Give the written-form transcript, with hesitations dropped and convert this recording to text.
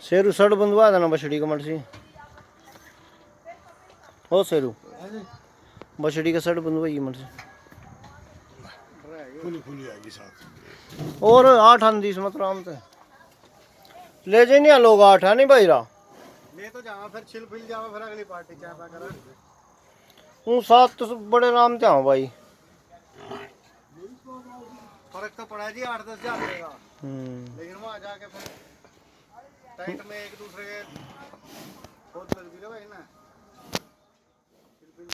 शेरू सड़ बंधवा देना बछड़ी कमर सी हो शेरू बछड़ी का सड़ बंधवाई मर से खुली आएगी साथ और 8 आंदी मत राम से ले जाए नहीं लोग 8 है नहीं भाई रा ले तो जावा फिर छिल फिल जावा फिर अगली पार्टी क्या पा करा हूँ 7 तो बड़े राम से आओ भाई फर्क तो पड़ा जी 8-10 हजार लेगा लेकिन वहाँ जाके फिर टाइट में एक दूसरे के बहुत लग भी भाई ना